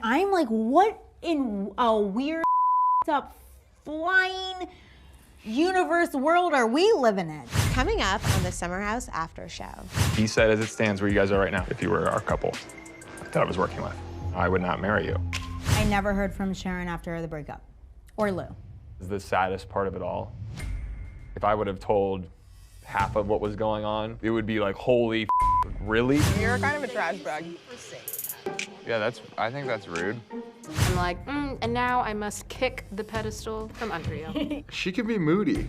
I'm like, what in a weird up flying universe world are we living in? Coming up on the Summer House After Show. He said, as it stands where you guys are right now, if you were our couple that I was working with, I would not marry you. I never heard from Sharon after the breakup, or Lou. The saddest part of it all, if I would have told half of what was going on, it would be like, holy really? You're kind of a trash bag. Yeah, I think that's rude. I'm like, and now I must kick the pedestal from under you. She can be moody.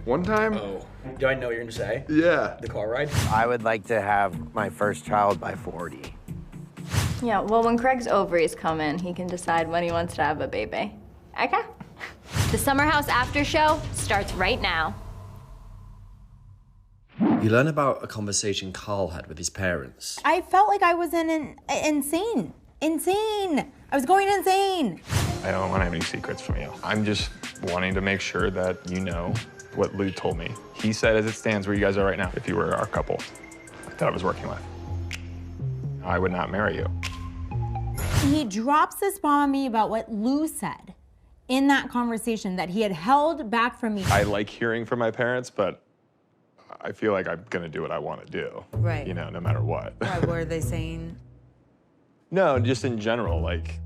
One time... Oh, do I know what you're gonna say? Yeah. The car ride? I would like to have my first child by 40. Yeah, well, when Craig's ovaries come in, he can decide when he wants to have a baby. Okay? The Summer House After Show starts right now. You learn about a conversation Carl had with his parents. I felt like I was insane. I was going insane. I don't want to have any secrets from you. I'm just wanting to make sure that you know what Lou told me. He said, as it stands where you guys are right now, if you were our couple that I was working with, I would not marry you. He drops this bomb on me about what Lou said in that conversation that he had held back from me. I like hearing from my parents, but I feel like I'm gonna do what I want to do. Right. You know, no matter what. What were they saying? No, just in general, like,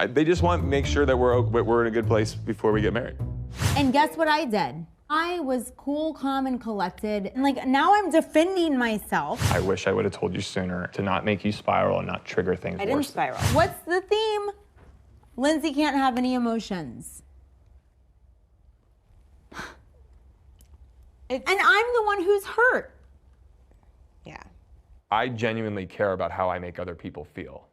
they just want to make sure that we're in a good place before we get married. And guess what I did? I was cool, calm, and collected. And like, now I'm defending myself. I wish I would have told you sooner to not make you spiral and not trigger things I didn't worse. spiral. What's the theme? Lindsay can't have any emotions. And I'm the one who's hurt. Yeah. I genuinely care about how I make other people feel.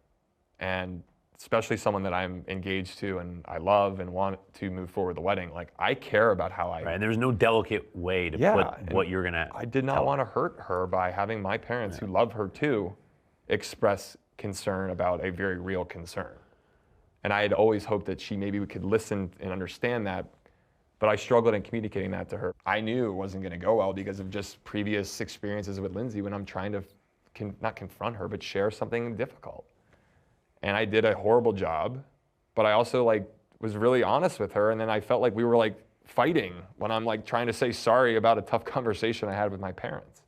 And especially someone that I'm engaged to and I love and want to move forward the wedding. Like, I care about how I... Right, and there's no delicate way to put what you're gonna I did not want to hurt her by having my parents, who love her too, express concern about a very real concern. And I had always hoped that we could listen and understand that, but I struggled in communicating that to her. I knew it wasn't gonna go well because of just previous experiences with Lindsay when I'm trying to, not confront her, but share something difficult. And I did a horrible job, but I also was really honest with her, and then I felt like we were fighting when I'm trying to say sorry about a tough conversation I had with my parents.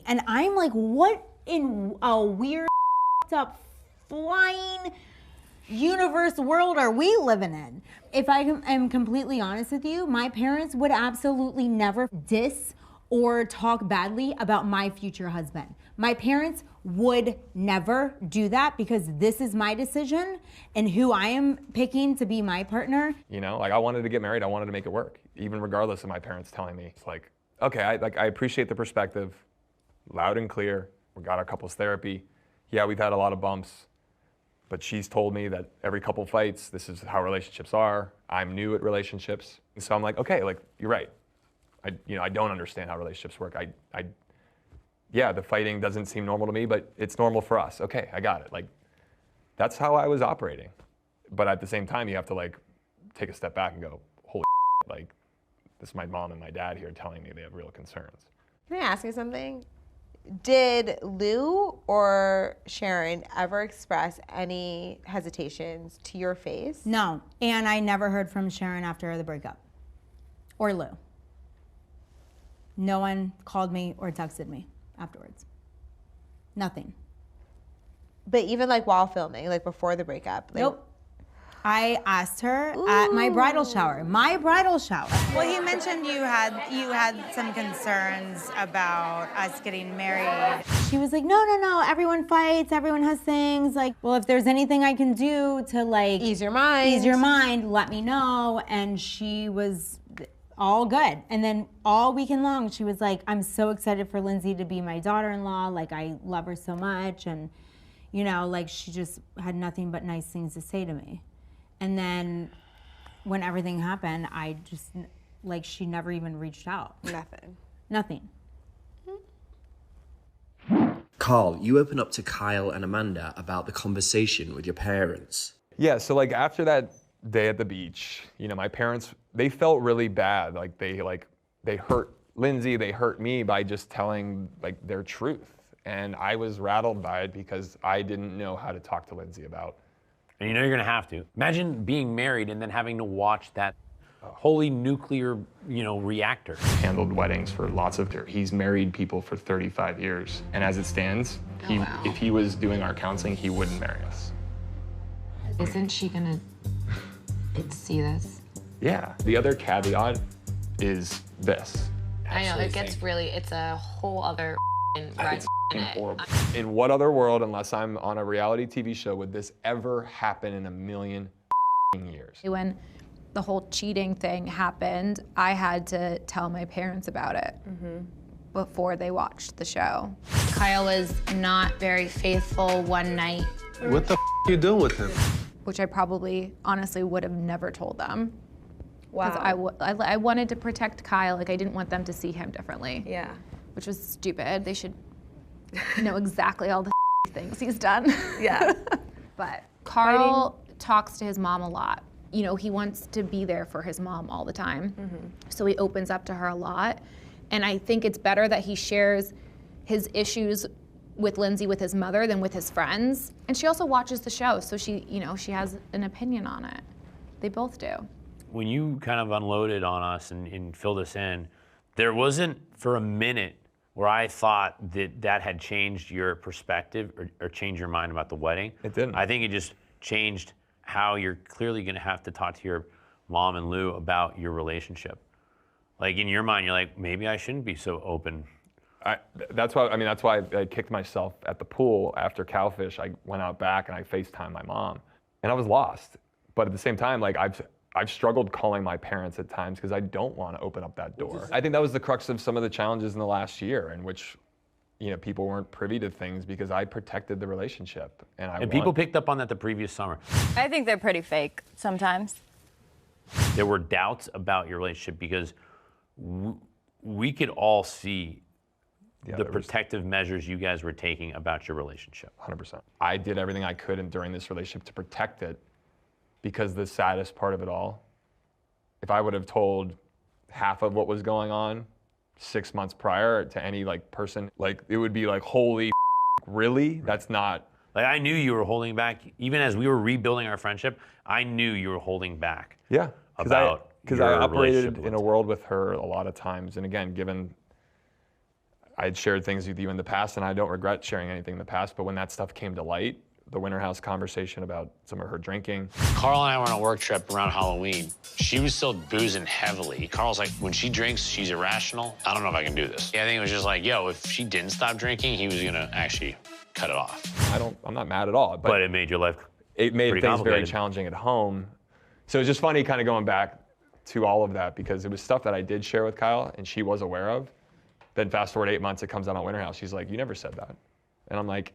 And I'm like, what in a weird up flying universe world are we living in? If I am completely honest with you, my parents would absolutely never diss or talk badly about my future husband. My parents would never do that because this is my decision and who I am picking to be my partner. You know, I wanted to get married, I wanted to make it work, even regardless of my parents telling me. It's like, okay, I appreciate the perspective, loud and clear. We got our couples therapy. Yeah, we've had a lot of bumps, but she's told me that every couple fights, this is how relationships are. I'm new at relationships. And so I'm like, okay, you're right. I don't understand how relationships work. Yeah, the fighting doesn't seem normal to me, but it's normal for us. Okay, I got it. That's how I was operating. But at the same time, you have to take a step back and go, holy shit, this is my mom and my dad here telling me they have real concerns. Can I ask you something? Did Lou or Sharon ever express any hesitations to your face? No, and I never heard from Sharon after the breakup, or Lou. No one called me or texted me afterwards. Nothing. But even while filming, before the breakup? Nope. I asked her at my bridal shower. My bridal shower. Well, he mentioned you had some concerns about us getting married. She was like, no, everyone fights, everyone has things. Well, if there's anything I can do to ease your mind, let me know. And she was all good. And then all weekend long, she was like, I'm so excited for Lindsay to be my daughter-in-law. I love her so much. And, she just had nothing but nice things to say to me. And then when everything happened, I just, she never even reached out. Nothing. Carl, you open up to Kyle and Amanda about the conversation with your parents. Yeah, so after that day at the beach, my parents, they felt really bad. They hurt Lindsay, they hurt me by just telling their truth. And I was rattled by it because I didn't know how to talk to Lindsay about And you know you're gonna have to. Imagine being married and then having to watch that holy nuclear, reactor. Handled weddings for lots of years. He's married people for 35 years. And as it stands, if he was doing our counseling, he wouldn't marry us. Isn't she gonna see this? Yeah. The other caveat is this. I know, it's a whole other ride. Horrible. In what other world, unless I'm on a reality TV show, would this ever happen in a million years? When the whole cheating thing happened, I had to tell my parents about it before they watched the show. Kyle was not very faithful one night. What the you doing with him? Which I probably, honestly, would have never told them. Wow. Because I wanted to protect Kyle. Like, I didn't want them to see him differently. Yeah. Which was stupid. They should know exactly all the things he's done. Yeah. But Carl talks to his mom a lot. He wants to be there for his mom all the time. So he opens up to her a lot. And I think it's better that he shares his issues with Lindsay with his mother than with his friends. And she also watches the show, so she has an opinion on it. They both do. When you kind of unloaded on us and filled us in, there wasn't for a minute where I thought that had changed your perspective or changed your mind about the wedding. It didn't. I think it just changed how you're clearly gonna have to talk to your mom and Lou about your relationship. Like in your mind, you're like, maybe I shouldn't be so open. That's why I kicked myself at the pool after Cowfish. I went out back and I FaceTimed my mom, and I was lost. But at the same time, like I've struggled calling my parents at times because I don't want to open up that door. I think that was the crux of some of the challenges in the last year, in which people weren't privy to things because I protected the relationship. And people picked up on that the previous summer. I think they're pretty fake sometimes. There were doubts about your relationship because we could all see the protective measures you guys were taking about your relationship. 100%. I did everything I could during this relationship to protect it, because the saddest part of it all, if I would have told half of what was going on 6 months prior to any person, it would be like, holy really? That's not. Like, I knew you were holding back. Even as we were rebuilding our friendship, I knew you were holding back. Yeah. Because I operated in a world with her a lot of times. And again, given I had shared things with you in the past, and I don't regret sharing anything in the past, but when that stuff came to light, the Winter House conversation about some of her drinking. Carl and I were on a work trip around Halloween. She was still boozing heavily. Carl's like, when she drinks, she's irrational. I don't know if I can do this. Yeah, I think it was just like, yo, if she didn't stop drinking, he was gonna actually cut it off. I'm not mad at all. But it made your life It made pretty things very complicated. challenging at home. So it's just funny kind of going back to all of that, because it was stuff that I did share with Kyle and she was aware of. Then fast forward 8 months, it comes out on Winter House. She's like, you never said that. And I'm like,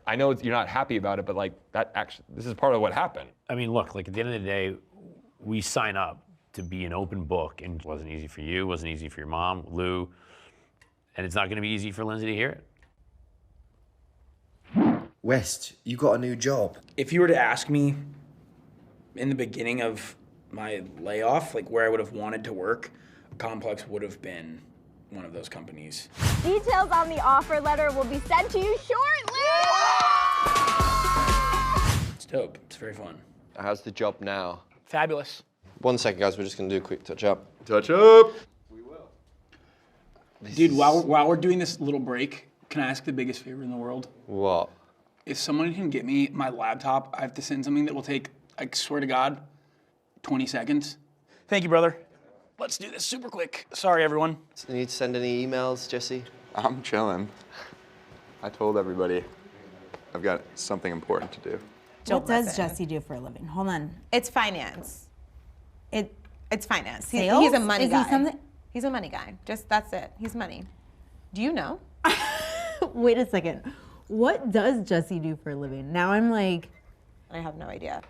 I know you're not happy about it, but this is part of what happened. I mean, look, at the end of the day, we sign up to be an open book, and it wasn't easy for you, wasn't easy for your mom, Lou, and it's not gonna be easy for Lindsay to hear it. West, you got a new job. If you were to ask me in the beginning of my layoff, where I would have wanted to work, Complex would have been one of those companies. Details on the offer letter will be sent to you shortly! It's dope. It's very fun. How's the job now? Fabulous. 1 second, guys. We're just going to do a quick touch up. Touch up! Dude, while we're doing this little break, can I ask the biggest favor in the world? What? If someone can get me my laptop, I have to send something that will take, I swear to God, 20 seconds. Thank you, brother. Let's do this super quick. Sorry, everyone. Do you need to send any emails, Jesse? I'm chilling. I told everybody I've got something important to do. What does Jesse do for a living? Hold on. It's finance. It's finance. Sales? He's a money Is he guy. something- He's a money guy. That's it. He's money. Do you know? Wait a second. What does Jesse do for a living? Now I'm like, I have no idea.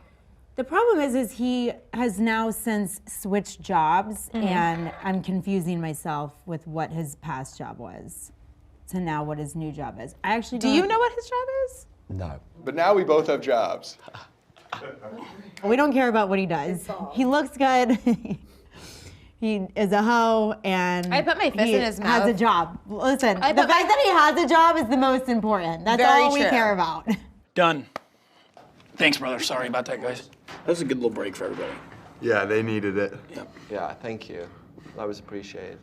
The problem is he has now since switched jobs, and I'm confusing myself with what his past job was to now what his new job is. I actually Do you know what his job is? No. But now we both have jobs. We don't care about what he does. He looks good. He is a hoe, and I put my fist he in his has mouth. a job. Listen, the I fact put my- that he has a job is the most important. That's Very all we true. care about. Done. Thanks, brother. Sorry about that, guys. That was a good little break for everybody. Yeah, they needed it. Yeah, thank you. That was appreciated.